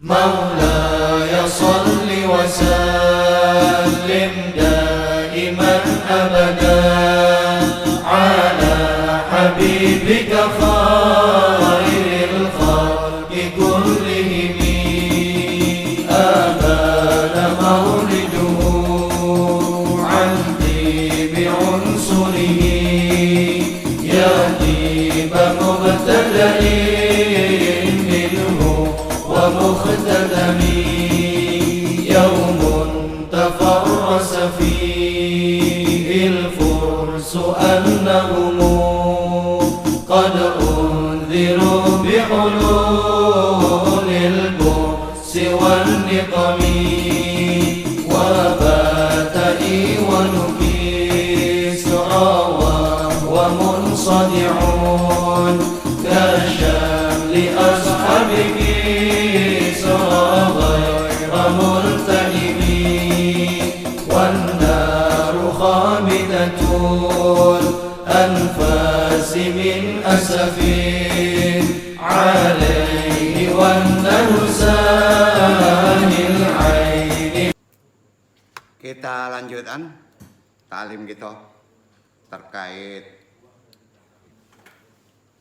مولاي صل وسلم دائما أبدا على حبيبك خير الخلق كلهم آبان مولده عن طيب عنصره يهدي بمبتدئ منه ومختتم يوم تفرس فيه الفرس أنهم قد أنذروا بحلول البؤس والنقم وبات إيوان كسرى وهو منصدع كالشمل أصحاب كسرى غير ملتئم والنار خامدة الأنفاس من أسف عليه والنهسان العين. Kita lanjutkan talim kita terkait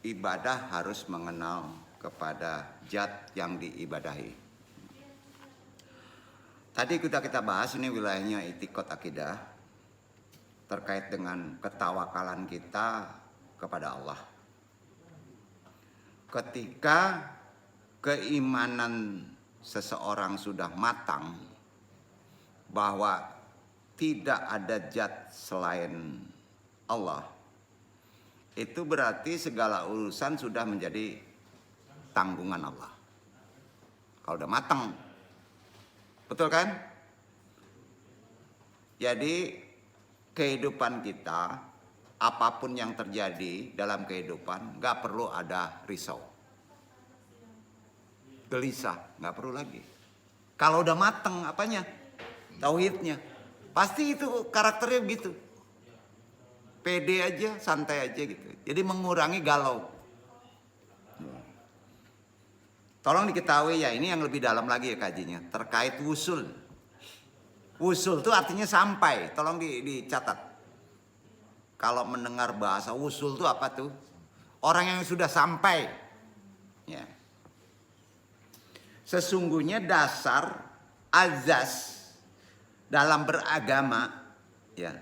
ibadah harus mengenal kepada zat yang diibadahi. Tadi kita bahas ini wilayahnya itikad akidah terkait dengan ketawakalan kita kepada Allah. Ketika keimanan seseorang sudah matang bahwa tidak ada zat selain Allah, itu berarti segala urusan sudah menjadi tanggungan Allah. Kalau udah matang, betul kan? Jadi kehidupan kita, apapun yang terjadi dalam kehidupan, gak perlu ada risau, gelisah, gak perlu lagi. Kalau udah mateng apanya? Tauhidnya. Pasti itu karakternya begitu. Pede aja, santai aja gitu. Jadi mengurangi galau. Tolong diketahui ya, ini yang lebih dalam lagi ya kajinya. Terkait wusul. Wusul itu artinya sampai. Tolong dicatat. Kalau mendengar bahasa wusul itu apa tuh? Orang yang sudah sampai. Ya. Sesungguhnya dasar azas dalam beragama, ya,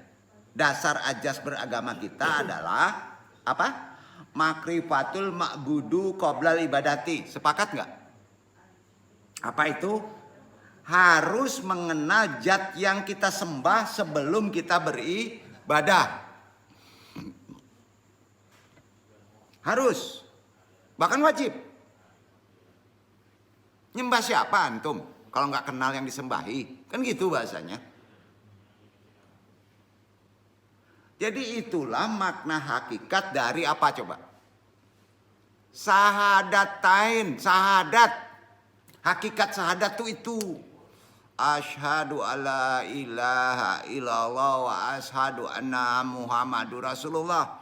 dasar ajas beragama kita adalah apa? Makrifatul ma'budu qoblal ibadati. Sepakat nggak? Apa itu? Harus mengenal zat yang kita sembah sebelum kita beribadah. Harus. Bahkan wajib. Nyembah siapa antum kalau nggak kenal yang disembahi? Kan gitu bahasanya. Jadi itulah makna hakikat dari apa coba? Sahadatain, sahadat. Hakikat sahadat itu. Asyhadu alla ilaha illallah wa asyhadu anna Muhammadur Rasulullah.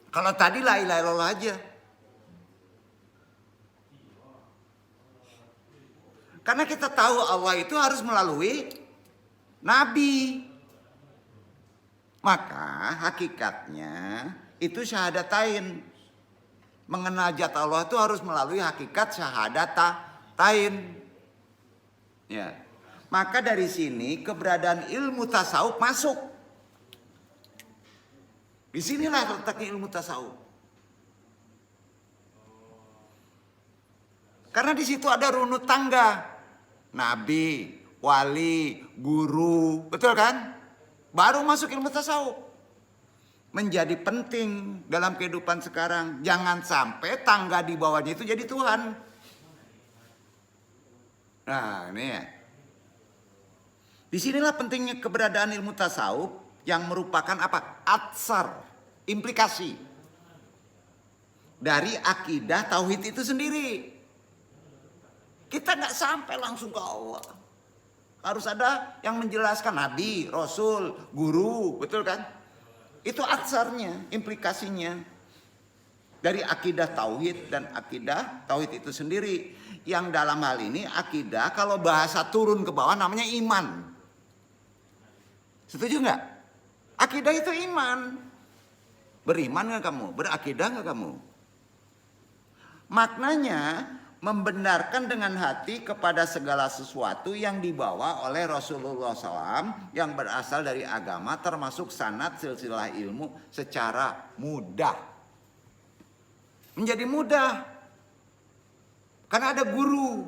Kalau tadi la ilaha illallah aja. Karena kita tahu Allah itu harus melalui Nabi. Maka hakikatnya itu syahadatain. Mengenal zat Allah itu harus melalui hakikat syahadatain. Ya. Maka dari sini keberadaan ilmu tasawuf masuk. Di sinilah letaknya ilmu tasawuf. Karena di situ ada runut tangga. Nabi, wali, guru, betul kan? Baru masuk ilmu tasawuf. Menjadi penting dalam kehidupan sekarang. Jangan sampai tangga di bawahnya itu jadi Tuhan. Nah ini ya. Disinilah pentingnya keberadaan ilmu tasawuf yang merupakan apa? Atsar, implikasi dari akidah tauhid itu sendiri. Kita nggak sampai langsung ke Allah. Harus ada yang menjelaskan, Nabi, Rasul, guru, betul kan? Itu atsarnya, implikasinya. Dari akidah tauhid dan akidah tauhid itu sendiri. Yang dalam hal ini akidah kalau bahasa turun ke bawah namanya iman. Setuju nggak? Akidah itu iman. Beriman nggak kamu? Berakidah nggak kamu? Maknanya membenarkan dengan hati kepada segala sesuatu yang dibawa oleh Rasulullah SAW yang berasal dari agama termasuk sanad silsilah ilmu secara mudah. Menjadi mudah. Karena ada guru.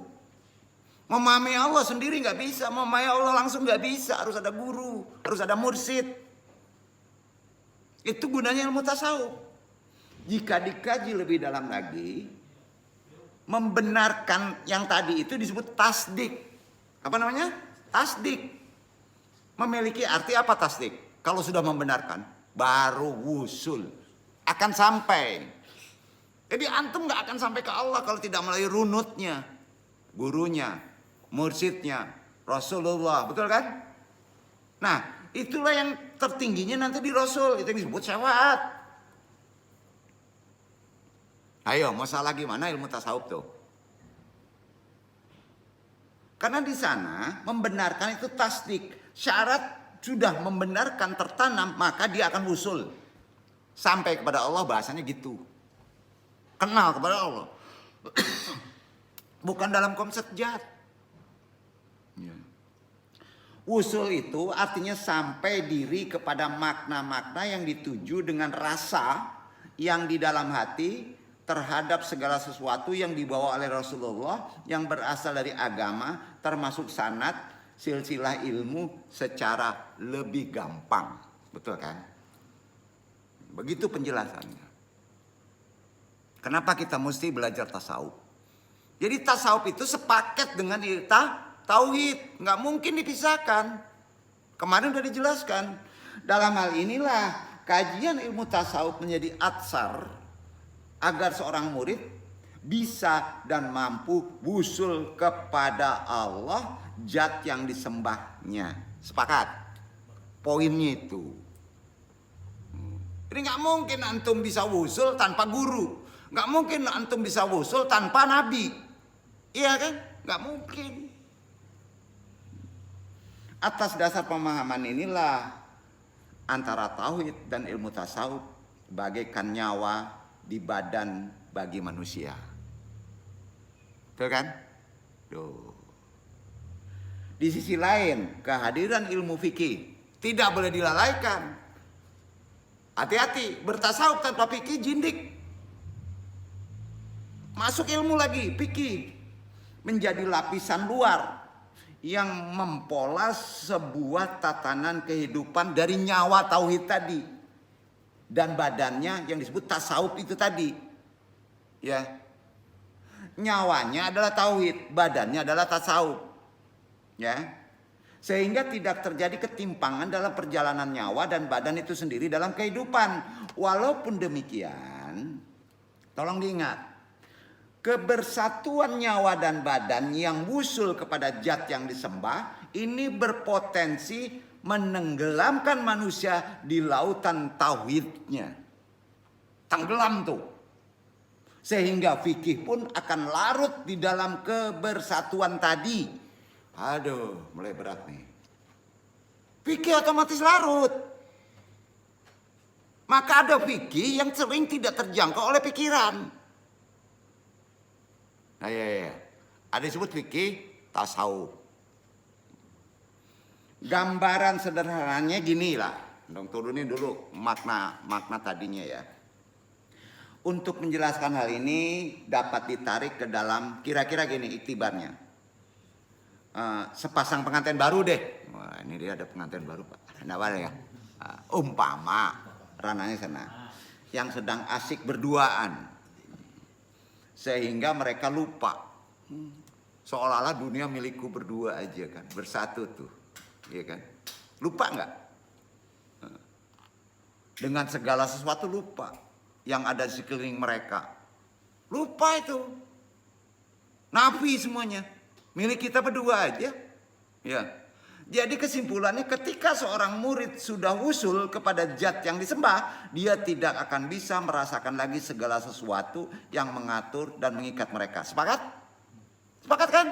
Memahami Allah sendiri nggak bisa, memahami Allah langsung nggak bisa, harus ada guru, harus ada mursyid. Itu gunanya ilmu tasawuf. Jika dikaji lebih dalam lagi, membenarkan yang tadi itu disebut tasdik. Apa namanya? Tasdik. Memiliki arti apa tasdik? Kalau sudah membenarkan, baru wusul. Akan sampai. Jadi antum nggak akan sampai ke Allah kalau tidak melalui runutnya, gurunya, mursyidnya, Rasulullah, betul kan? Nah, itulah yang tertingginya nanti di Rasul, itu yang disebut syafaat. Ayo, masalah gimana ilmu tasawuf tuh? Karena di sana membenarkan itu tasdik, syarat sudah membenarkan tertanam, maka dia akan wusul sampai kepada Allah, bahasanya gitu. Kenal kepada Allah. Bukan dalam konsep jahat. Wusul itu artinya sampai diri kepada makna-makna yang dituju dengan rasa yang di dalam hati terhadap segala sesuatu yang dibawa oleh Rasulullah yang berasal dari agama termasuk sanad silsilah ilmu secara lebih gampang. Betul kan? Begitu penjelasannya. Kenapa kita mesti belajar tasawuf? Jadi tasawuf itu sepaket dengan tauhid, nggak mungkin dipisahkan. Kemarin sudah dijelaskan. Dalam hal inilah kajian ilmu tasawuf menjadi atsar agar seorang murid bisa dan mampu wusul kepada Allah, zat yang disembahnya. Sepakat? Poinnya itu. Jadi nggak mungkin antum bisa wusul tanpa guru. Nggak mungkin antum bisa wusul tanpa nabi. Iya kan? Nggak mungkin. Atas dasar pemahaman inilah antara tauhid dan ilmu tasawuf bagaikan nyawa di badan bagi manusia. Betul kan? Duh. Di sisi lain, kehadiran ilmu fikih tidak boleh dilalaikan. Hati-hati, bertasawuf tanpa fikih jindik. Masuk ilmu lagi, fikih menjadi lapisan luar yang mempolas sebuah tatanan kehidupan dari nyawa tauhid tadi dan badannya yang disebut tasawuf itu tadi. Ya. Nyawanya adalah tauhid, badannya adalah tasawuf. Ya. Sehingga tidak terjadi ketimpangan dalam perjalanan nyawa dan badan itu sendiri dalam kehidupan. Walaupun demikian, tolong diingat, kebersatuan nyawa dan badan yang wusul kepada zat yang disembah ini berpotensi menenggelamkan manusia di lautan tauhidnya. Tenggelam tuh. Sehingga fikih pun akan larut di dalam kebersatuan tadi. Aduh, mulai berat nih. Fikih otomatis larut. Maka ada fikih yang sering tidak terjangkau oleh pikiran. Nah, ya. Ada disebut fikih tasawuf. Gambaran sederhananya gini lah. Dong turunin dulu makna tadinya ya. Untuk menjelaskan hal ini dapat ditarik ke dalam kira-kira gini iktibarnya. Sepasang pengantin baru deh. Wah, ini dia ada pengantin baru Pak. Ada apa ya? Umpama ranahnya sana. Yang sedang asik berduaan. Sehingga mereka lupa. Seolah-olah dunia milikku berdua aja kan. Bersatu tuh. Iya kan? Lupa nggak? Dengan segala sesuatu lupa. Yang ada di sekeliling mereka. Lupa itu. Nafi semuanya. Milik kita berdua aja. Ya. Jadi kesimpulannya ketika seorang murid sudah usul kepada zat yang disembah, dia tidak akan bisa merasakan lagi segala sesuatu yang mengatur dan mengikat mereka. Sepakat? Sepakat kan?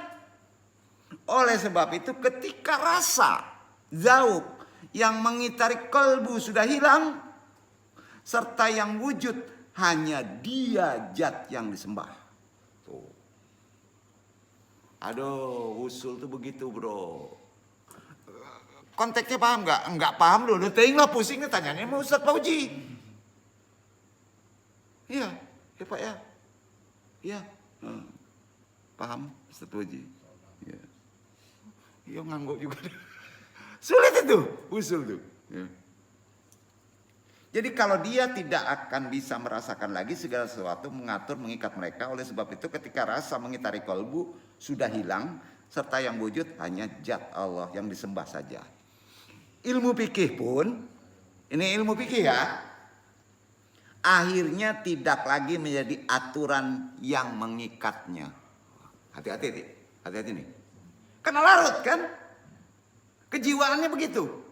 Oleh sebab itu ketika rasa, zauq yang mengitari kalbu sudah hilang, serta yang wujud hanya dia zat yang disembah. Tuh. Aduh, usul tuh begitu bro. Konteksnya paham nggak? Nggak paham loh. Ting lah pusing nih tanyanya sama Ustadz Fauji. Iya, ya Pak ya. Iya. Paham Ustadz Fauji. Iya. Iya ngangguk juga. Sulit itu usul tuh. Ya. Jadi kalau dia tidak akan bisa merasakan lagi segala sesuatu mengatur mengikat mereka, oleh sebab itu ketika rasa mengitari kalbu sudah hilang, serta yang wujud hanya zat Allah yang disembah saja. Ilmu fikih pun, ini ilmu fikih ya, akhirnya tidak lagi menjadi aturan yang mengikatnya. Hati-hati nih. Karena larut kan, kejiwaannya begitu.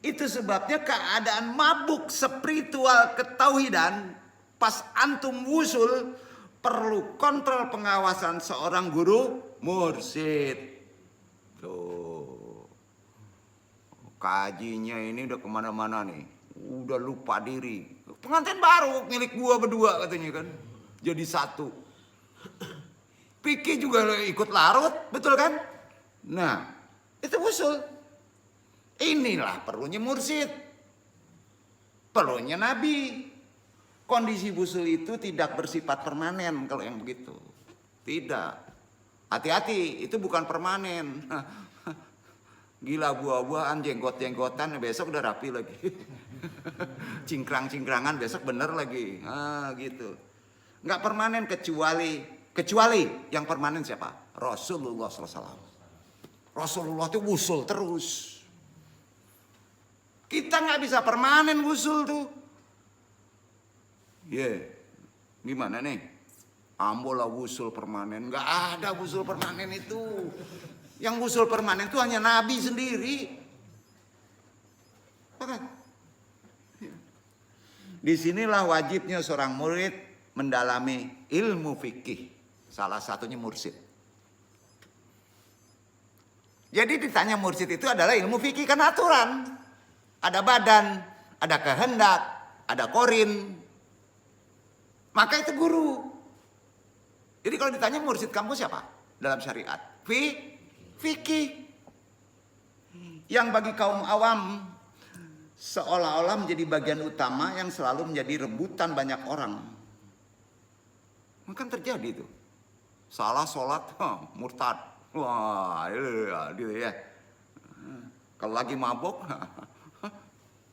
Itu sebabnya keadaan mabuk spiritual ketauhidan pas antum wusul perlu kontrol pengawasan seorang guru mursyid. Tuh. Kajinya ini udah kemana-mana nih. Udah lupa diri. Pengantin baru milik gua berdua katanya kan. Jadi satu. Fikih juga ikut larut, betul kan? Nah, itu usul. Inilah perlunya mursyid. Perlunya nabi. Kondisi usul itu tidak bersifat permanen kalau yang begitu. Tidak. Hati-hati, itu bukan permanen. Gila buah-buahan, jenggot-jenggotan, besok udah rapi lagi. Cingkrang-cingkrangan besok bener lagi. Gitu. Nggak permanen kecuali yang permanen siapa? Rasulullah SAW. Rasulullah itu usul terus. Kita nggak bisa permanen usul tuh. Gimana nih? Ambolah usul permanen. Nggak ada usul permanen itu. Yang usul permanen itu hanya Nabi sendiri. Disinilah wajibnya seorang murid mendalami ilmu fikih. Salah satunya mursyid. Jadi ditanya mursyid itu adalah ilmu fikih kan aturan. Ada badan, ada kehendak, ada korin. Maka itu guru. Jadi kalau ditanya mursyid kamu siapa? Dalam syariat. Fikih. Yang bagi kaum awam seolah-olah menjadi bagian utama yang selalu menjadi rebutan banyak orang. Maka terjadi itu. Salah sholat, murtad. Wah, gitu ya. Kalau lagi mabuk.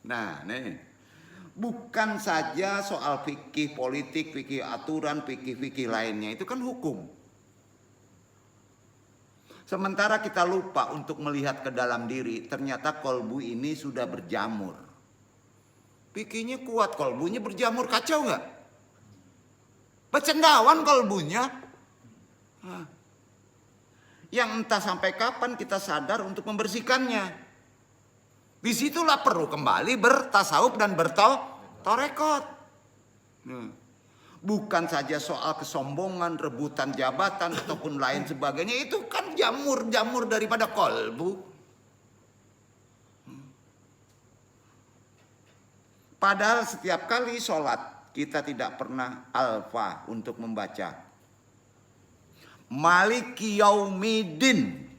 Nah, nih. Bukan saja soal fikih politik, fikih aturan, fikih lainnya. Itu kan hukum. Sementara kita lupa untuk melihat ke dalam diri, ternyata kolbu ini sudah berjamur. Fikihnya kuat, kolbunya berjamur, kacau nggak? Bercendawan kolbunya. Yang entah sampai kapan kita sadar untuk membersihkannya. Disitulah perlu kembali bertasawuf dan bertorekot. Bukan saja soal kesombongan, rebutan jabatan ataupun lain sebagainya. Itu kan jamur daripada kolbu. Padahal setiap kali sholat kita tidak pernah alfa untuk membaca Maliki Yaumiddin.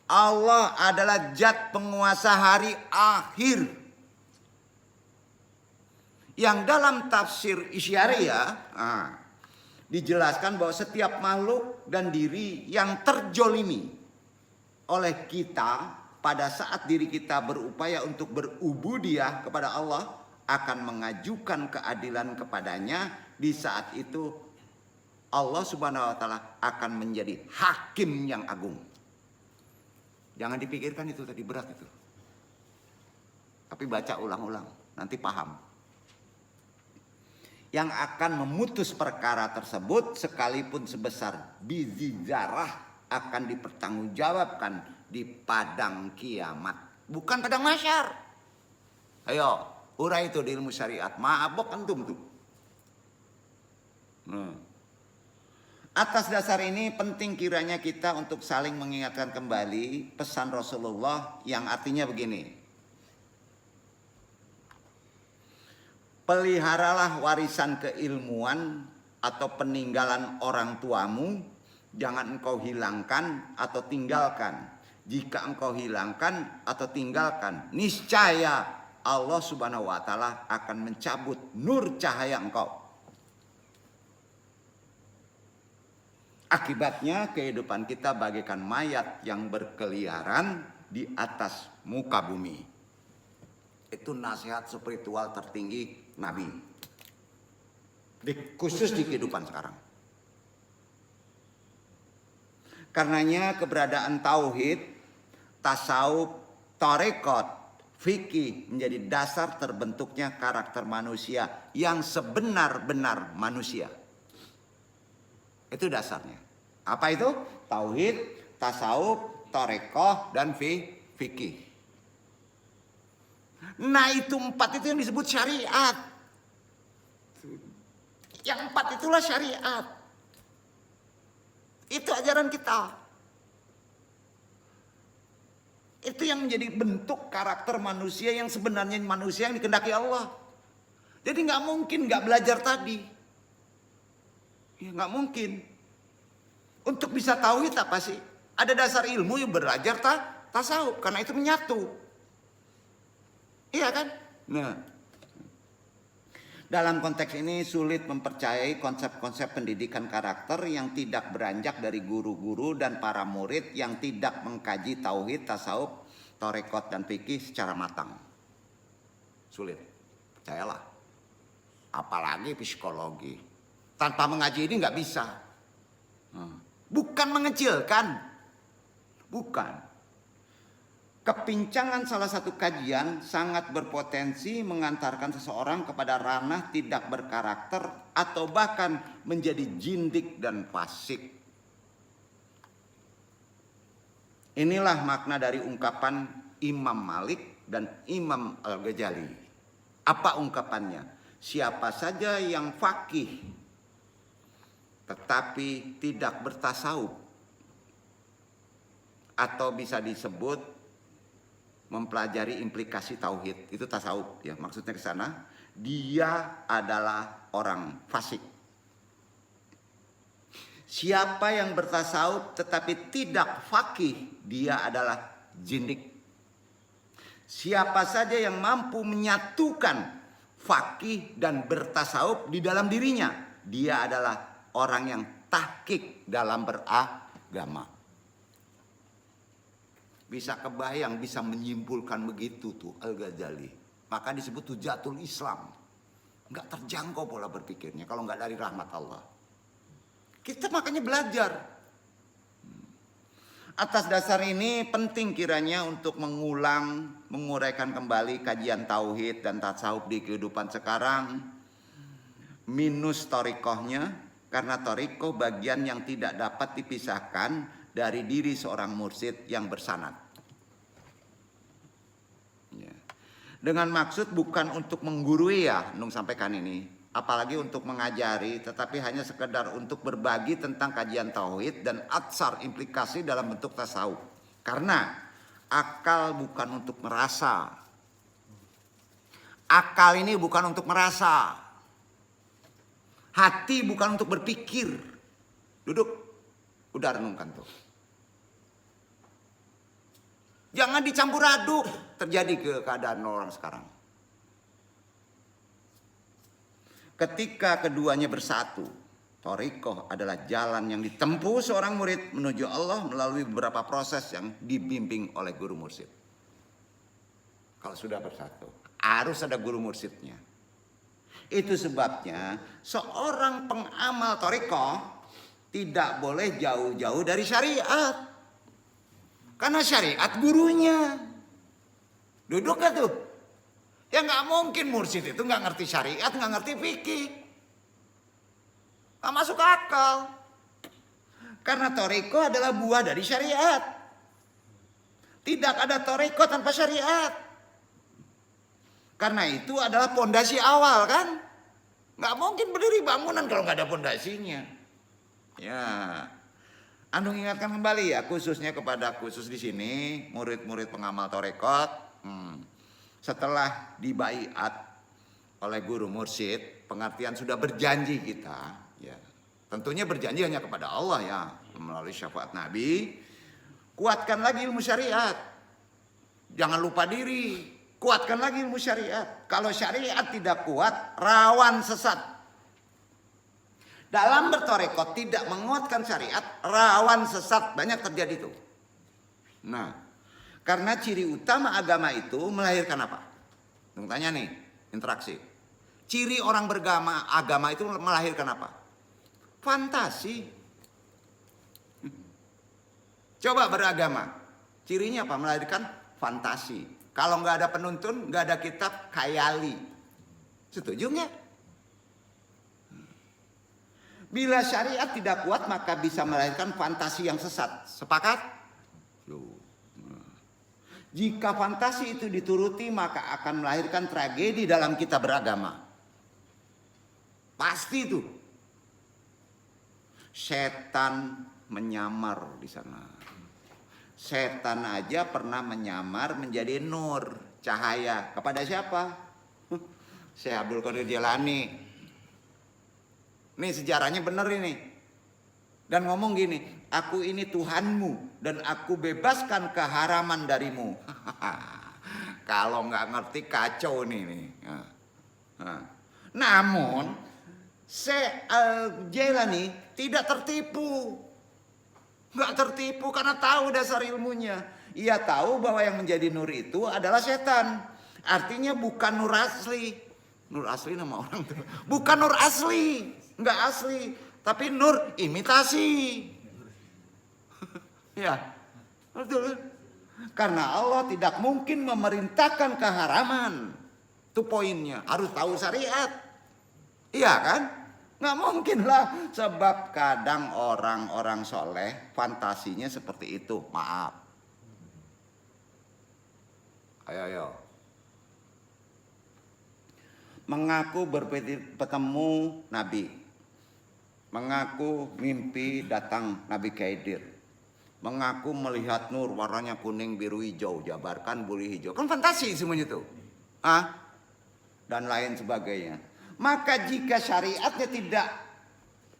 Allah adalah zat penguasa hari akhir. Yang dalam tafsir Isyariyah dijelaskan bahwa setiap makhluk dan diri yang terjolimi oleh kita pada saat diri kita berupaya untuk berubudiyah kepada Allah akan mengajukan keadilan kepadanya. Di saat itu Allah Subhanahu wa taala akan menjadi hakim yang agung. Jangan dipikirkan itu tadi berat itu. Tapi baca ulang-ulang, nanti paham. Yang akan memutus perkara tersebut sekalipun sebesar biji zarah akan dipertanggungjawabkan di padang kiamat, bukan padang mahsyar. Ayo, urai itu di ilmu syariat. Mabok antum tuh. Atas dasar ini penting kiranya kita untuk saling mengingatkan kembali pesan Rasulullah yang artinya begini. Peliharalah warisan keilmuan atau peninggalan orang tuamu, jangan engkau hilangkan atau tinggalkan. Jika engkau hilangkan atau tinggalkan, niscaya Allah Subhanahu wa taala akan mencabut nur cahaya engkau. Akibatnya kehidupan kita bagaikan mayat yang berkeliaran di atas muka bumi. Itu nasihat spiritual tertinggi Nabi. Khusus di kehidupan sekarang. Karenanya keberadaan tauhid, tasawuf, tarekat, fikih menjadi dasar terbentuknya karakter manusia yang sebenar-benar manusia. Itu dasarnya. Apa itu? Tauhid, tasawuf, tarekat, dan fikih. Nah itu 4 itu yang disebut syariat. Yang 4 itulah syariat. Itu ajaran kita. Itu yang menjadi bentuk karakter manusia yang sebenarnya manusia yang dikehendaki Allah. Jadi nggak mungkin nggak belajar tadi. Ya nggak mungkin. Untuk bisa tauhid apa sih? Ada dasar ilmu yang belajar tasawuf karena itu menyatu. Iya kan? Nah, dalam konteks ini sulit mempercayai konsep-konsep pendidikan karakter yang tidak beranjak dari guru-guru dan para murid yang tidak mengkaji tauhid, tasawuf, tarekat dan fikih secara matang. Sulit, percayalah. Apalagi psikologi. Tanpa mengaji ini nggak bisa. Bukan mengecilkan, bukan. Kepincangan salah satu kajian sangat berpotensi mengantarkan seseorang kepada ranah tidak berkarakter atau bahkan menjadi jindik dan fasik. Inilah makna dari ungkapan Imam Malik dan Imam Al-Ghazali. Apa ungkapannya? Siapa saja yang faqih tetapi tidak bertasawuf, atau bisa disebut mempelajari implikasi tauhid, itu tasawuf ya, maksudnya ke sana, dia adalah orang fasik. Siapa yang bertasawuf tetapi tidak faqih, dia adalah jindik. Siapa saja yang mampu menyatukan faqih dan bertasawuf di dalam dirinya, dia adalah orang yang tahqiq dalam beragama. Bisa kebayang, bisa menyimpulkan begitu tuh Al-Ghazali. Maka disebut Hujatul Islam. Enggak terjangkau pola berpikirnya kalau enggak dari rahmat Allah. Kita makanya belajar. Atas dasar ini penting kiranya untuk menguraikan kembali kajian tauhid dan tasawuf di kehidupan sekarang. Minus thariqahnya. Karena thariqah bagian yang tidak dapat dipisahkan dari diri seorang mursyid yang bersanad. Ya. Dengan maksud bukan untuk menggurui ya, Nung sampaikan ini. Apalagi untuk mengajari, tetapi hanya sekedar untuk berbagi tentang kajian tauhid dan atsar implikasi dalam bentuk tasawuf. Karena akal bukan untuk merasa. Akal ini bukan untuk merasa. Hati bukan untuk berpikir. Duduk, udah renungkan tuh. Jangan dicampur aduk. Terjadi keadaan orang sekarang. Ketika keduanya bersatu, thariqah adalah jalan yang ditempuh seorang murid menuju Allah melalui beberapa proses yang dibimbing oleh guru mursyid. Kalau sudah bersatu, harus ada guru mursyidnya. Itu sebabnya seorang pengamal thariqah tidak boleh jauh-jauh dari syariat. Karena syariat gurunya. Duduk gak tuh? Ya gak mungkin mursyid itu gak ngerti syariat, gak ngerti fikih. Gak masuk akal. Karena toriko adalah buah dari syariat. Tidak ada toriko tanpa syariat. Karena itu adalah pondasi awal kan. Nggak mungkin berdiri bangunan kalau nggak ada pondasinya. Ya, Anu ingatkan kembali ya, khususnya kepada khusus di sini murid-murid pengamal torekot. Setelah dibaiat oleh guru mursyid, pengertian sudah berjanji kita, ya. Tentunya berjanji hanya kepada Allah ya, melalui syafaat Nabi. Kuatkan lagi ilmu syariat. Jangan lupa diri, kuatkan lagi ilmu syariat. Kalau syariat tidak kuat, rawan sesat. Dalam bertorekot tidak menguatkan syariat, rawan sesat, banyak terjadi itu. Nah, karena ciri utama agama itu melahirkan apa? Tanya nih, interaksi. Ciri orang beragama agama itu melahirkan apa? Fantasi. Coba beragama, cirinya apa? Melahirkan fantasi. Kalau nggak ada penuntun, nggak ada kitab, khayali. Setuju nggak? Bila syariat tidak kuat maka bisa melahirkan fantasi yang sesat. Sepakat? Jika fantasi itu dituruti maka akan melahirkan tragedi dalam kita beragama. Pasti itu. Setan menyamar di sana. Setan aja pernah menyamar menjadi nur, cahaya. Kepada siapa? Syekh Abdul Qadir Jailani. Nih sejarahnya bener ini. Dan ngomong gini, aku ini Tuhanmu dan aku bebaskan keharaman darimu. Kalau nggak ngerti kacau nih. Namun Syekh Jailani tidak tertipu. Nggak tertipu karena tahu dasar ilmunya. Ia tahu bahwa yang menjadi nur itu adalah setan. Artinya bukan nur asli. Nur asli nama orang tuh. Bukan nur asli. Nggak asli. Tapi nur imitasi. Ya. Betul. Karena Allah tidak mungkin memerintahkan keharaman. Itu poinnya. Harus tahu syariat. Iya kan? Nggak mungkin lah. Sebab kadang orang-orang soleh fantasinya seperti itu. Maaf. Ayo. Mengaku bertemu Nabi. Mengaku mimpi datang Nabi Khidir. Mengaku melihat nur warnanya kuning, biru, hijau. Jabarkan bulu hijau. Kan fantasi semuanya itu. Dan lain sebagainya. Maka jika syariatnya tidak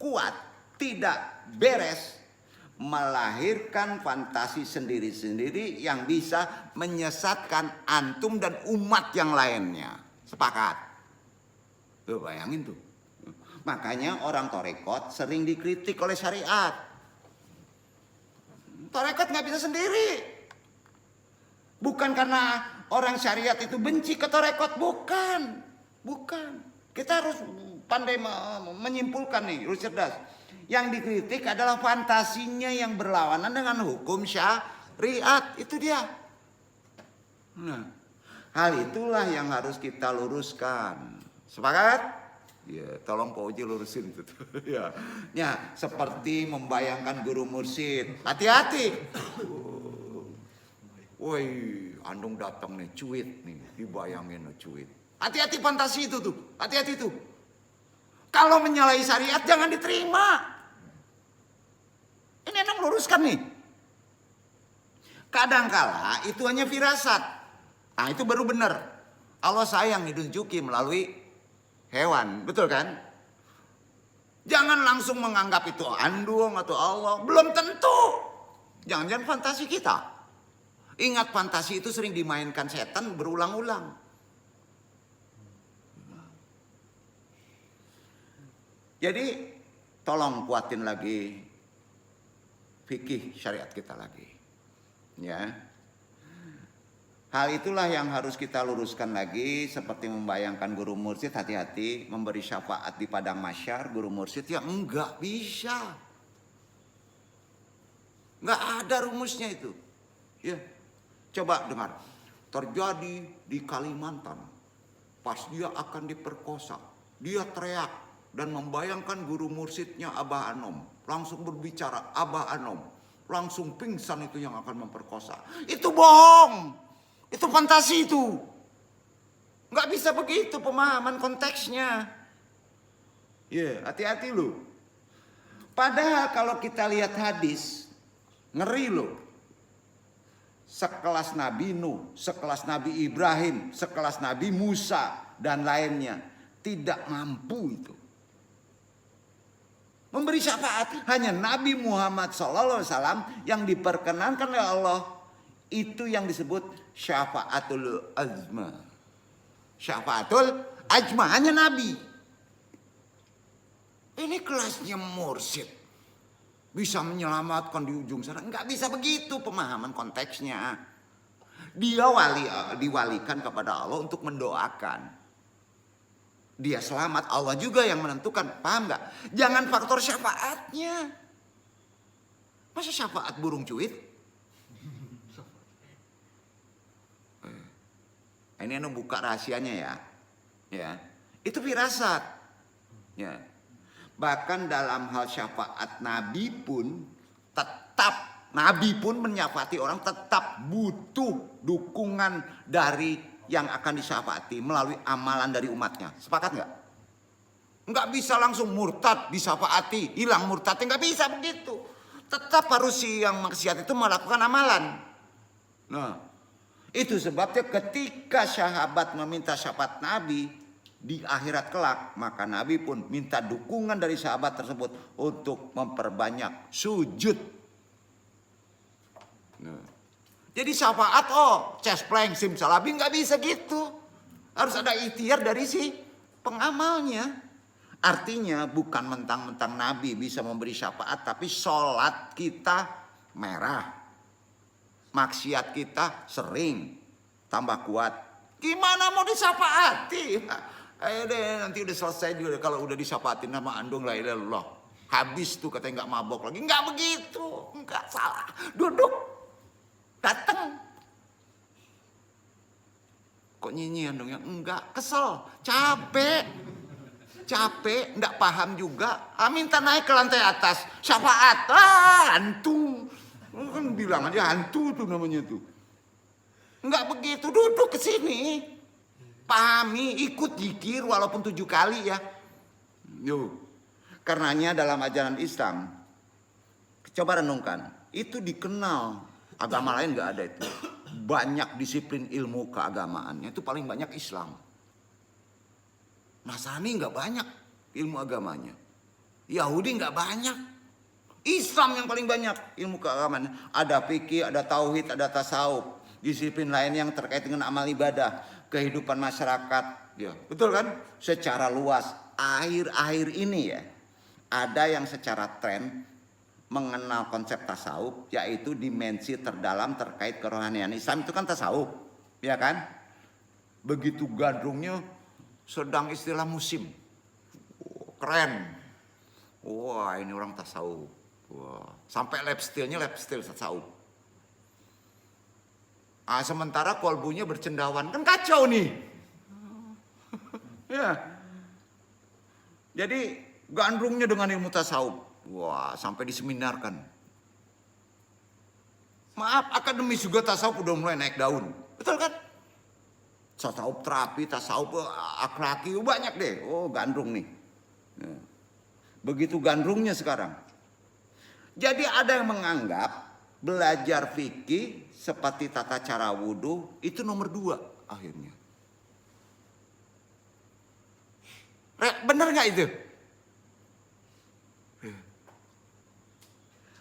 kuat, tidak beres, melahirkan fantasi sendiri-sendiri yang bisa menyesatkan antum dan umat yang lainnya. Sepakat? Tuh bayangin tuh. Makanya orang torekot sering dikritik oleh syariat. Torekot nggak bisa sendiri. Bukan karena orang syariat itu benci ke torekot, bukan. Kita harus pandai menyimpulkan nih, harus cerdas. Yang dikritik adalah fantasinya yang berlawanan dengan hukum syariat. Itu dia. Nah, hal itulah yang harus kita luruskan. Sepakat? Ya, tolong Pak Uji lurusin itu. Ya, seperti membayangkan guru mursyid. Hati-hati. Woi, andung datang nih, cuit nih, dibayangin cuit. Hati-hati fantasi itu tuh, hati-hati tuh. Kalau menyalahi syariat jangan diterima. Ini andung luruskan nih. Kadangkala itu hanya firasat. Nah itu baru benar. Allah sayang ditunjuki melalui hewan, betul kan? Jangan langsung menganggap itu andung atau Allah, belum tentu. Jangan-jangan fantasi kita. Ingat fantasi itu sering dimainkan setan berulang-ulang. Jadi tolong kuatin lagi fikih syariat kita lagi. Ya. Hal itulah yang harus kita luruskan lagi, seperti membayangkan guru mursyid, hati-hati memberi syafaat di padang mahsyar guru mursyid yang enggak bisa. Enggak ada rumusnya itu. Ya. Coba dengar. Terjadi di Kalimantan. Pas dia akan diperkosa, dia teriak, dan membayangkan guru mursyidnya Abah Anom. Langsung berbicara Abah Anom. Langsung pingsan itu yang akan memperkosa. Itu bohong. Itu fantasi itu. Nggak bisa begitu pemahaman konteksnya. Ya, hati-hati loh. Padahal kalau kita lihat hadis, ngeri loh. Sekelas Nabi Nuh, sekelas Nabi Ibrahim, sekelas Nabi Musa, dan lainnya. Tidak mampu itu memberi syafaat. Hanya Nabi Muhammad SAW yang diperkenankan oleh Allah. Itu yang disebut syafaatul azma. Syafaatul azma, hanya Nabi. Ini kelasnya mursyid. Bisa menyelamatkan di ujung sana. Enggak bisa begitu pemahaman konteksnya. Dia diwalikan kepada Allah untuk mendoakan. Dia selamat, Allah juga yang menentukan. Paham nggak? Jangan faktor syafaatnya. Masa syafaat burung cuit? Ini anu buka rahasianya ya. Ya, itu firasat. Ya. Bahkan dalam hal syafaat Nabi pun tetap, Nabi pun menyafaati orang tetap butuh dukungan dari yang akan disyafaati melalui amalan dari umatnya. Sepakat nggak? Nggak bisa langsung murtad disyafaati, hilang murtadnya, nggak bisa begitu. Tetap harus si yang maksiat itu melakukan amalan. Nah, itu sebabnya ketika sahabat meminta syafaat Nabi di akhirat kelak, maka Nabi pun minta dukungan dari sahabat tersebut untuk memperbanyak sujud. Nah. Jadi syafaat cespleng simsalabim nggak bisa gitu. Harus ada ikhtiar dari si pengamalnya. Artinya bukan mentang-mentang Nabi bisa memberi syafaat, tapi sholat kita merah. Maksiat kita sering tambah kuat. Gimana mau disyafaati? Ayo deh, nanti udah selesai juga kalau udah disyafaatin sama andung la ilaha illallah. Habis tuh katanya nggak mabok lagi. Nggak begitu, nggak salah. Duduk. Datang. Kok nyanyian dong ya? Enggak, kesel, capek, enggak paham juga. Minta naik ke lantai atas, syafaat, hantu. Kan bilang aja hantu tuh namanya tuh. Enggak begitu, duduk ke sini. Pahami, ikut zikir walaupun 7 kali ya. Yo. Karenanya dalam ajaran Islam, coba renungkan, itu dikenal. Agama lain nggak ada itu. Banyak disiplin ilmu keagamaannya itu paling banyak Islam. Nasrani nggak banyak ilmu agamanya. Yahudi nggak banyak. Islam yang paling banyak ilmu keagamaannya. Ada fikih, ada tauhid, ada tasawuf. Disiplin lain yang terkait dengan amal ibadah, kehidupan masyarakat. Ya, betul kan? Secara luas. Akhir-akhir ini ya, ada yang secara tren mengenal konsep tasawuf, yaitu dimensi terdalam terkait kerohanian. Islam itu kan tasawuf, ya kan? Begitu gandrungnya sedang istilah musim. Keren. Wah, ini orang tasawuf. Wah, sampai lap style tasawuf. Sementara kolbunya bercendawan, kan kacau nih. Ya. Jadi gandrungnya dengan ilmu tasawuf. Wah, sampai diseminarkan. Maaf, akademis juga tasawuf udah mulai naik daun. Betul kan? Tasawuf terapi, tasawuf akhlaki, banyak deh. Oh, gandrung nih. Begitu gandrungnya sekarang. Jadi ada yang menganggap belajar fikih seperti tata cara wudhu itu nomor 2 akhirnya. Bener nggak itu?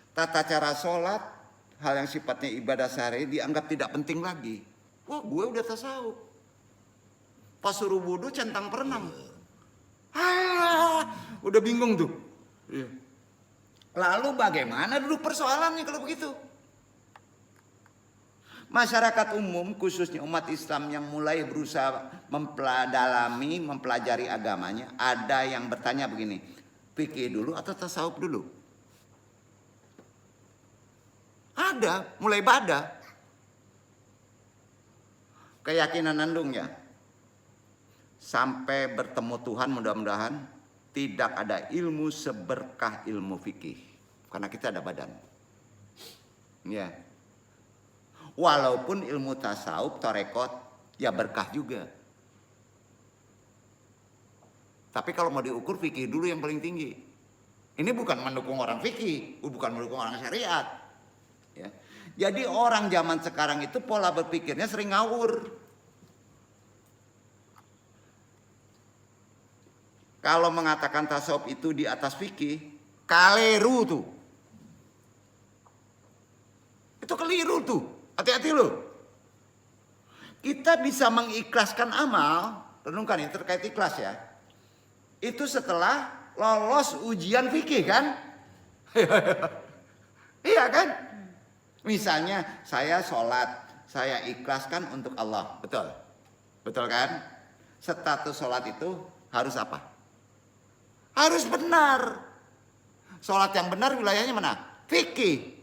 Tata cara sholat, hal yang sifatnya ibadah sehari dianggap tidak penting lagi. Wah, gue udah tasawuf. Pas suruh wudhu centang perenang. Udah bingung tuh. Lalu bagaimana dulu persoalannya kalau begitu? Masyarakat umum khususnya umat Islam yang mulai berusaha mempelajari agamanya, ada yang bertanya begini, fikih dulu atau tasawuf dulu? Ada, mulai ibadah. Keyakinan nandung ya. Sampai bertemu Tuhan mudah-mudahan tidak ada ilmu seberkah ilmu fikih. Karena kita ada badan. Ya. Walaupun ilmu tasawuf, tarekot, ya berkah juga. Tapi kalau mau diukur fikih dulu yang paling tinggi. Ini bukan mendukung orang fikih, bukan mendukung orang syariat. Ya. Jadi orang zaman sekarang itu pola berpikirnya sering ngawur. Kalau mengatakan tasawuf itu di atas fikih, keliru tuh. Itu keliru tuh. Hati-hati loh. Kita bisa mengikhlaskan amal, renungkan ini terkait ikhlas ya. Itu setelah lolos ujian fikih kan? Iya kan? Misalnya saya sholat, saya ikhlaskan untuk Allah, betul? Betul kan? Status sholat itu harus apa? Harus benar. Sholat yang benar wilayahnya mana? Fikih.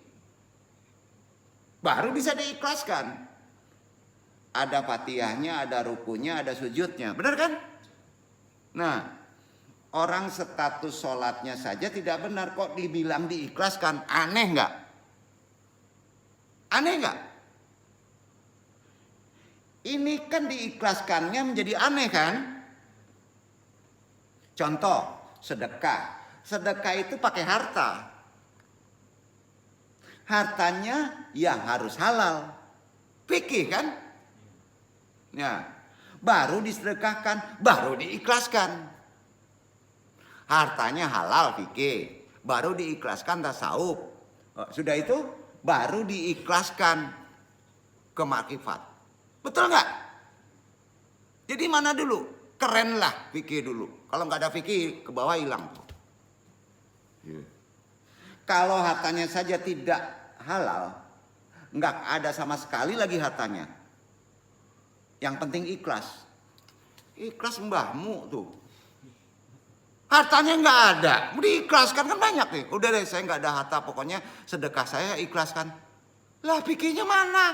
Baru bisa diikhlaskan. Ada fatihahnya, ada rukunya, ada sujudnya. Benar kan? Nah, orang status sholatnya saja tidak benar. Kok dibilang diikhlaskan? Aneh nggak? Aneh nggak? Ini kan diikhlaskannya menjadi aneh kan? Contoh, sedekah. Sedekah itu pakai harta. Hartanya ya harus halal. Fikih kan? Ya, baru disedekahkan, baru diikhlaskan. Hartanya halal fikih, baru diikhlaskan tasawuf. Sudah itu baru diikhlaskan ke makrifat. Betul nggak? Jadi mana dulu? Keren lah fikih dulu. Kalau nggak ada fikih ke bawah hilang. Kalau hartanya saja tidak halal, nggak ada sama sekali lagi hartanya. Yang penting ikhlas. Ikhlas mbahmu tuh. Hartanya nggak ada, mau diikhlaskan kan banyak nih. Udah deh saya nggak ada harta, pokoknya sedekah saya ikhlaskan. Lah fikihnya mana?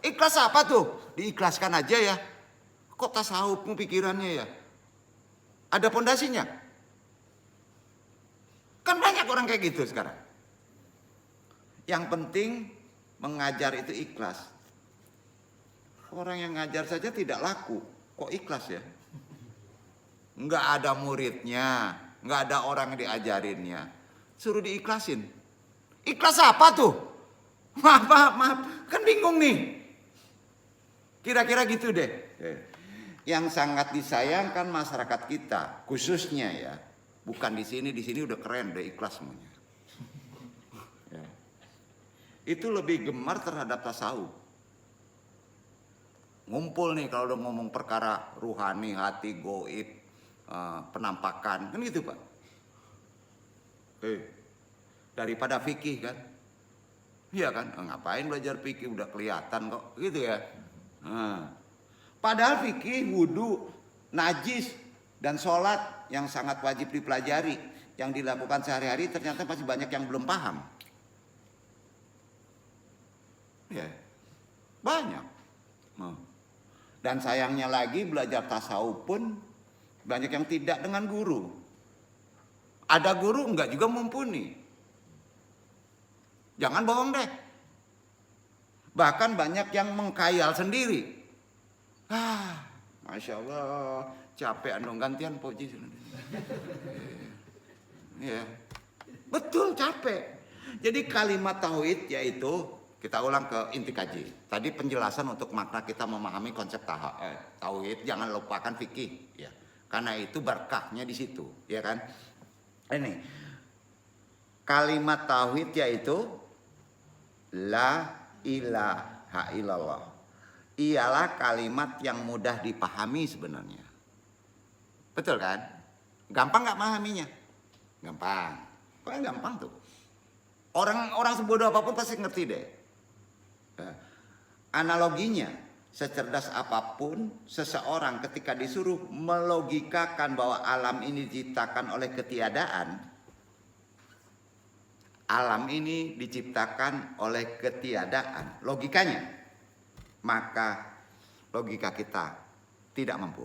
Ikhlas apa tuh? Diikhlaskan aja ya. Kok tasawufmu pikirannya ya? Ada pondasinya? Kan banyak orang kayak gitu sekarang. Yang penting mengajar itu ikhlas. Orang yang ngajar saja tidak laku, kok ikhlas ya? Nggak ada muridnya, nggak ada orang yang diajarinnya. Suruh diikhlasin. Ikhlas apa tuh? Maaf, kan bingung nih. Kira-kira gitu deh. Yang sangat disayangkan masyarakat kita, khususnya ya, bukan di sini udah keren, udah ikhlas semuanya. Ya. Itu lebih gemar terhadap tasawuf. Ngumpul nih kalau udah ngomong perkara ruhani, hati, goib, penampakan, kan gitu Pak. Daripada fikih kan. Iya kan, ngapain belajar fikih, udah kelihatan kok, gitu ya. Padahal fikih, wudu, najis, dan sholat yang sangat wajib dipelajari, yang dilakukan sehari-hari ternyata masih banyak yang belum paham. Ya, banyak. Dan sayangnya lagi belajar tasawuf pun banyak yang tidak dengan guru. Ada guru enggak juga mumpuni. Jangan bohong deh. Bahkan banyak yang mengkhayal sendiri. Masya Allah, capek andong gantian Poji. Ya, betul capek. Jadi kalimat tauhid yaitu, kita ulang ke inti kaji. Tadi penjelasan untuk makna kita memahami konsep tauhid, jangan lupakan fikih, ya. Karena itu berkahnya di situ, ya kan? Ini kalimat tauhid yaitu la ilaha illallah. Ialah kalimat yang mudah dipahami sebenarnya. Betul kan? Gampang nggak memahaminya? Gampang. Pokoknya gampang tuh. Orang sebodoh apapun pasti ngerti deh. Analoginya, secerdas apapun seseorang ketika disuruh melogikakan bahwa alam ini diciptakan oleh ketiadaan, alam ini diciptakan oleh ketiadaan, logikanya, maka logika kita tidak mampu.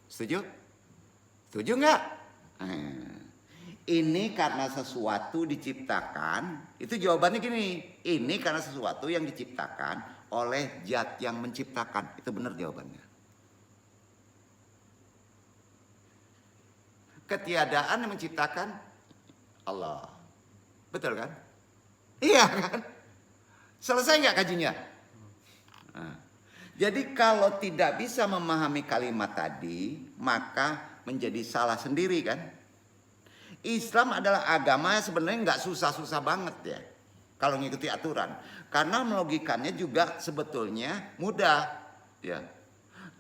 Setuju? Setuju nggak? Ini karena sesuatu diciptakan, itu jawabannya gini. Ini karena sesuatu yang diciptakan oleh zat yang menciptakan. Itu benar jawabannya. Ketiadaan yang menciptakan Allah. Betul kan? Iya kan? Selesai nggak kajinya? Nah, jadi kalau tidak bisa memahami kalimat tadi, maka menjadi salah sendiri kan? Islam adalah agama yang sebenarnya nggak susah-susah banget ya. Kalau ngikuti aturan. Karena melogikannya juga sebetulnya mudah. Ya.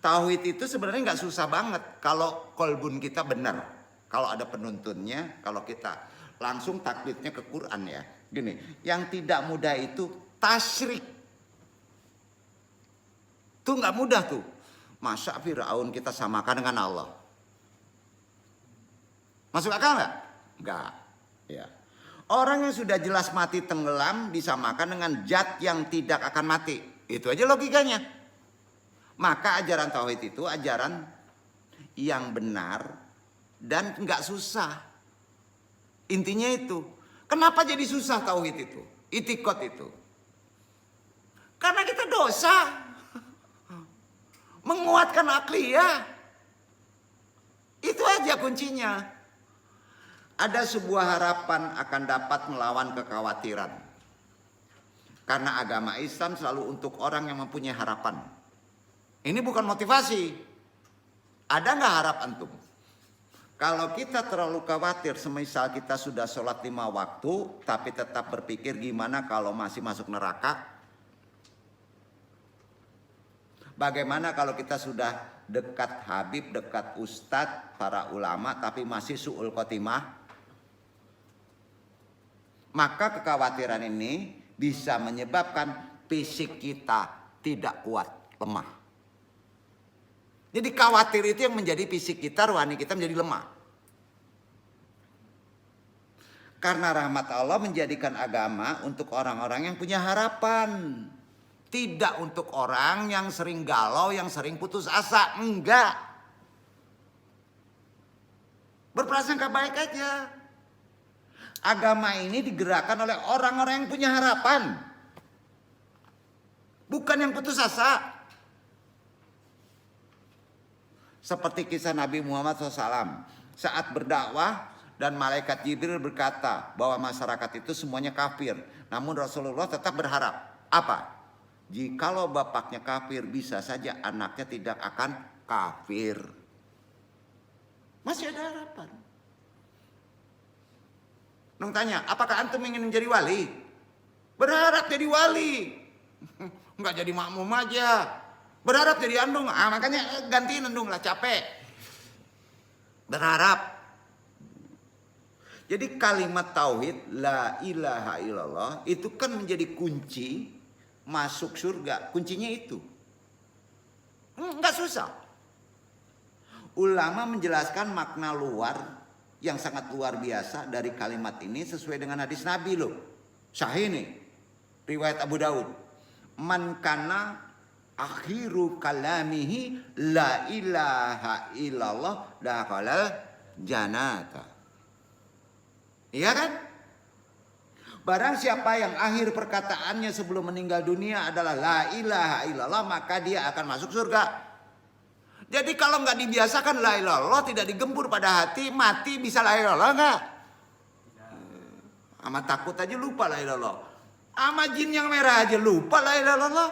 Tauhid itu sebenarnya nggak susah banget kalau kolbun kita benar. Kalau ada penuntunnya, kalau kita langsung taklidnya ke Quran ya. Gini, yang tidak mudah itu tasyrik. Itu nggak mudah tuh. Masa Fir'aun kita samakan dengan Allah? Masuk akal nggak? Nggak. Ya. Orang yang sudah jelas mati tenggelam disamakan dengan zat yang tidak akan mati. Itu aja logikanya. Maka ajaran tauhid itu ajaran yang benar dan nggak susah. Intinya itu. Kenapa jadi susah tauhid itu? Itikot itu. Karena kita dosa. Menguatkan akliyah. Itu aja kuncinya. Ada sebuah harapan akan dapat melawan kekhawatiran. Karena agama Islam selalu untuk orang yang mempunyai harapan. Ini bukan motivasi. Ada nggak harap antum? Kalau kita terlalu khawatir, semisal kita sudah sholat 5 waktu, tapi tetap berpikir gimana kalau masih masuk neraka? Bagaimana kalau kita sudah dekat Habib, dekat Ustadz, para ulama, tapi masih su'ul khotimah? Maka kekhawatiran ini bisa menyebabkan fisik kita tidak kuat, lemah. Jadi khawatir itu yang menjadi fisik kita, rohani kita menjadi lemah. Karena rahmat Allah menjadikan agama untuk orang-orang yang punya harapan. Tidak untuk orang yang sering galau, yang sering putus asa. Enggak. Berprasangka baik aja. Agama ini digerakkan oleh orang-orang yang punya harapan. Bukan yang putus asa. Seperti kisah Nabi Muhammad SAW. Saat berdakwah dan malaikat Jibril berkata bahwa masyarakat itu semuanya kafir. Namun Rasulullah tetap berharap. Apa? Jikalau bapaknya kafir, bisa saja anaknya tidak akan kafir. Masih ada harapan. Nung tanya, apakah antum ingin menjadi wali? Berharap jadi wali. Enggak jadi makmum aja. Berharap jadi andung. Makanya gantiin andung lah, capek. Berharap. Jadi kalimat tauhid la ilaha illallah itu kan menjadi kunci masuk surga. Kuncinya itu. Enggak susah. Ulama menjelaskan makna luar yang sangat luar biasa dari kalimat ini sesuai dengan hadis Nabi loh. Sahih nih. Riwayat Abu Daud. Man kana akhiru kalamihi la ilaha illallah dakhalal jannata. Iya kan? Barang siapa yang akhir perkataannya sebelum meninggal dunia adalah la ilaha illallah, maka dia akan masuk surga. Jadi kalau nggak dibiasakan la ilaha illallah, tidak digempur pada hati, mati bisa la ilaha illallah nggak? Sama takut aja lupa la ilaha illallah. Sama jin yang merah aja lupa la ilaha illallah.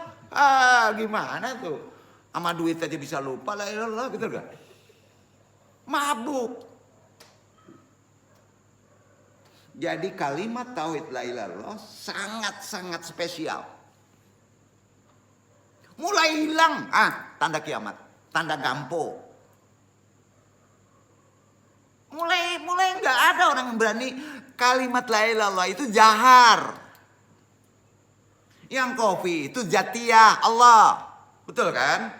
Gimana tuh? Sama duit aja bisa lupa la ilaha illallah, gitu nggak? Mabuk. Jadi kalimat tauhid la ilaha illallah sangat-sangat spesial. Mulai hilang tanda kiamat, tanda gampo. Mulai nggak ada orang yang berani kalimat la ilaha illallah itu jahar. Yang kopi itu jatiyah Allah. Betul kan?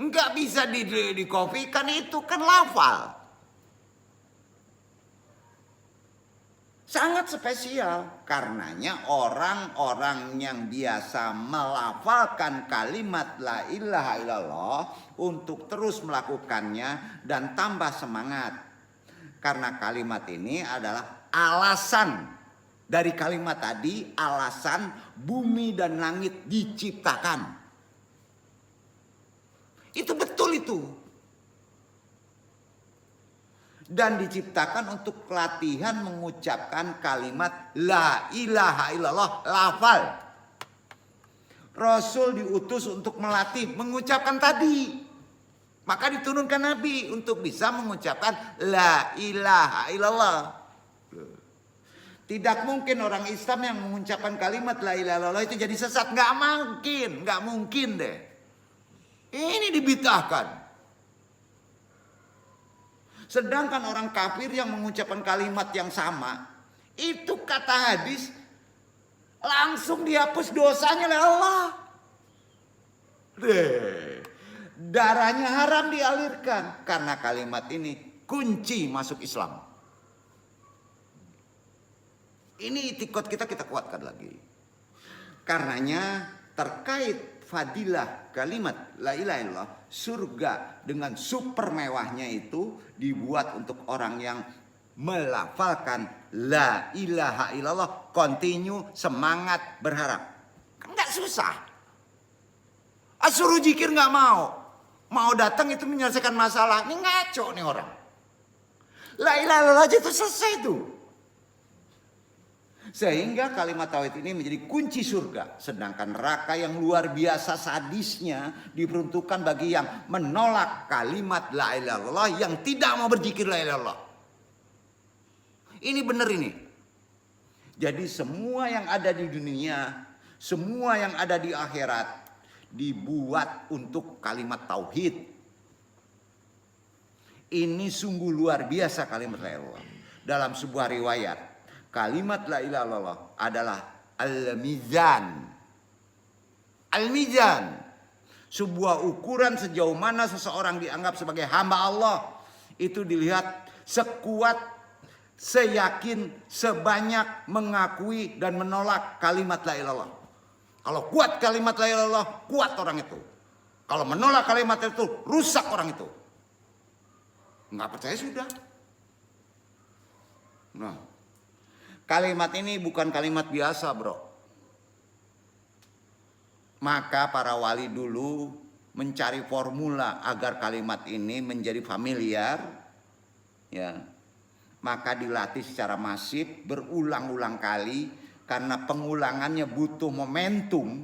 Nggak bisa dikopikan, itu kan lafal. Sangat spesial. Karenanya orang-orang yang biasa melafalkan kalimat la ilaha illallah untuk terus melakukannya dan tambah semangat. Karena kalimat ini adalah alasan dari kalimat tadi, alasan bumi dan langit diciptakan. Itu betul itu. Dan diciptakan untuk latihan mengucapkan kalimat la ilaha illallah lafal. Rasul diutus untuk melatih mengucapkan tadi. Maka diturunkan Nabi untuk bisa mengucapkan la ilaha illallah. Tidak mungkin orang Islam yang mengucapkan kalimat la ilaha illallah itu jadi sesat. Nggak mungkin deh. Ini dibid'ahkan. Sedangkan orang kafir yang mengucapkan kalimat yang sama, itu kata hadis langsung dihapus dosanya oleh Allah. Darahnya haram dialirkan karena kalimat ini kunci masuk Islam. Ini itikad kita kuatkan lagi. Karenanya terkait fadilah kalimat la ilaha illallah, surga dengan super mewahnya itu dibuat untuk orang yang melafalkan la ilaha illallah, continue, semangat, berharap. Kan nggak susah. Suruh zikir nggak mau datang itu menyelesaikan masalah. Ini ngaco nih orang. La ilaha illallah aja itu selesai tuh. Sehingga kalimat tauhid ini menjadi kunci surga. Sedangkan neraka yang luar biasa sadisnya diperuntukkan bagi yang menolak kalimat la ilaha illallah, yang tidak mau berzikir la ilaha illallah. Ini benar ini. Jadi semua yang ada di dunia, semua yang ada di akhirat dibuat untuk kalimat tauhid. Ini sungguh luar biasa kalimat la ilaha illallah. Dalam sebuah riwayat, kalimat la ilaha illallah adalah al-mizan. Al-mizan. Sebuah ukuran sejauh mana seseorang dianggap sebagai hamba Allah. Itu dilihat sekuat, seyakin, sebanyak mengakui dan menolak kalimat la ilaha illallah. Kalau kuat kalimat la ilaha illallah, kuat orang itu. Kalau menolak kalimat itu, rusak orang itu. Nggak percaya sudah. Nah, kalimat ini bukan kalimat biasa, bro. Maka para wali dulu mencari formula agar kalimat ini menjadi familiar, ya. Maka dilatih secara masif berulang-ulang kali, karena pengulangannya butuh momentum.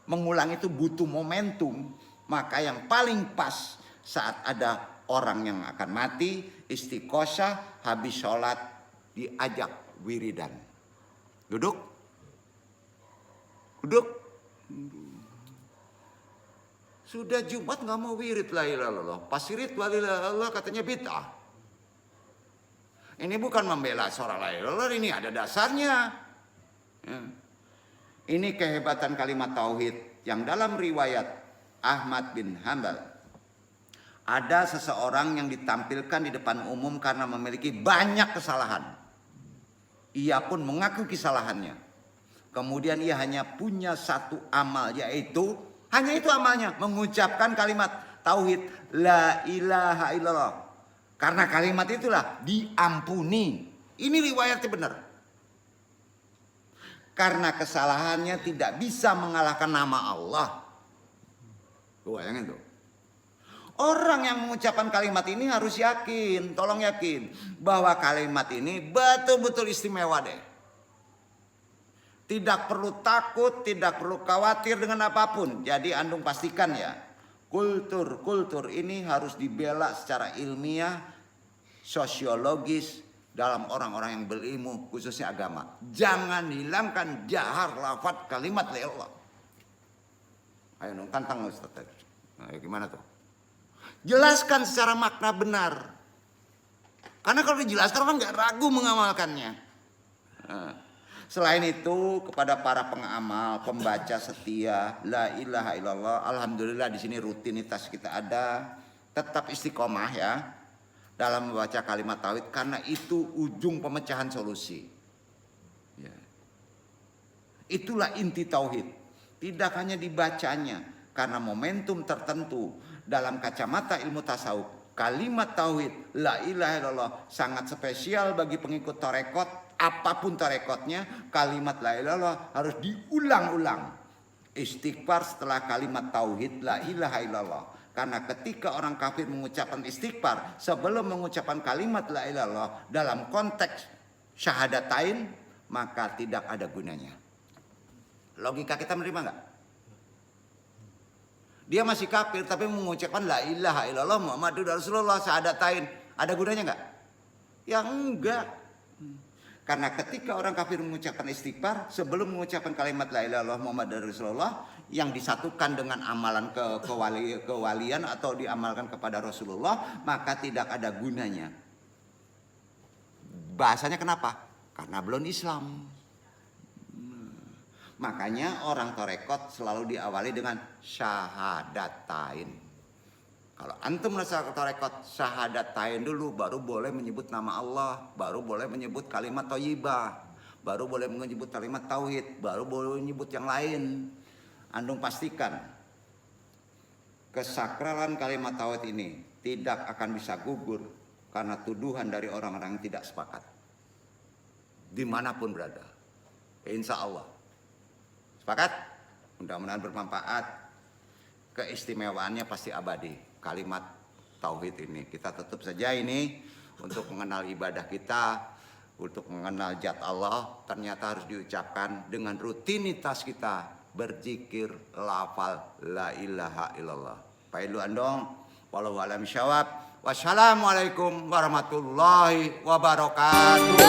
Mengulang itu butuh momentum. Maka yang paling pas saat ada orang yang akan mati, istiqosah, habis sholat diajak wiridan. Duduk. Sudah Jumat nggak mau wirid la ilaha illallah. Pas wirid la ilaha illallah katanya bid'ah. Ini bukan membela seorang la ilaha illallah, ini ada dasarnya. Ya. Ini kehebatan kalimat tauhid yang dalam riwayat Ahmad bin Hanbal. Ada seseorang yang ditampilkan di depan umum karena memiliki banyak kesalahan. Ia pun mengaku kesalahannya. Kemudian ia hanya punya satu amal, yaitu hanya itu amalnya, mengucapkan kalimat tauhid la ilaha illallah. Karena kalimat itulah diampuni. Ini riwayatnya benar. Karena kesalahannya tidak bisa mengalahkan nama Allah. Tuh, bayangin tuh. Orang yang mengucapkan kalimat ini harus yakin, tolong yakin, bahwa kalimat ini betul-betul istimewa deh. Tidak perlu takut, tidak perlu khawatir dengan apapun. Jadi andung pastikan ya, kultur ini harus dibela secara ilmiah, sosiologis, dalam orang-orang yang berilmu, khususnya agama. Jangan hilangkan jahar lafaz kalimat la ilaha illallah. Ayo dong, tantang Ustaz. Nah, gimana tuh? Jelaskan secara makna benar. Karena kalau dijelaskan orang nggak ragu mengamalkannya. Nah, selain itu kepada para pengamal, pembaca setia la ilaha illallah, alhamdulillah di sini rutinitas kita ada, tetap istiqomah ya dalam membaca kalimat tauhid, karena itu ujung pemecahan solusi. Itulah inti tauhid. Tidak hanya dibacanya, karena momentum tertentu dalam kacamata ilmu tasawuf. Kalimat tauhid la ilaha illallah sangat spesial bagi pengikut tarekat. Apapun tarekatnya, kalimat la ilaha illallah harus diulang-ulang. Istighfar setelah kalimat tauhid la ilaha illallah. Karena ketika orang kafir mengucapkan istighfar sebelum mengucapkan kalimat la ilaha illallah dalam konteks syahadatain, maka tidak ada gunanya. Logika kita menerima nggak? Dia masih kafir tapi mengucapkan la ilaha illallah Muhammadur Rasulullah syahadatain. Ada gunanya nggak? Ya enggak. Karena ketika orang kafir mengucapkan istighfar sebelum mengucapkan kalimat la ilaha illallah Muhammadur Rasulullah yang disatukan dengan amalan kewalian atau diamalkan kepada Rasulullah, maka tidak ada gunanya. Bahasanya kenapa? Karena belum Islam. Makanya orang tarekat selalu diawali dengan syahadatain. Kalau antum merasa tarekat syahadatain dulu, baru boleh menyebut nama Allah, baru boleh menyebut kalimat thayyibah, baru boleh menyebut kalimat tauhid, baru boleh menyebut yang lain. Antum pastikan kesakralan kalimat tauhid ini tidak akan bisa gugur karena tuduhan dari orang-orang yang tidak sepakat. Dimanapun berada. Insya Allah. Sepakat? Mudah-mudahan bermanfaat. Keistimewaannya pasti abadi. Kalimat tauhid ini kita tutup saja ini untuk mengenal ibadah kita, untuk mengenal zat Allah ternyata harus diucapkan dengan rutinitas kita berzikir lafal la ilaha illallah. Pailu andong wallahu alam syawab. Wassalamualaikum warahmatullahi wabarakatuh.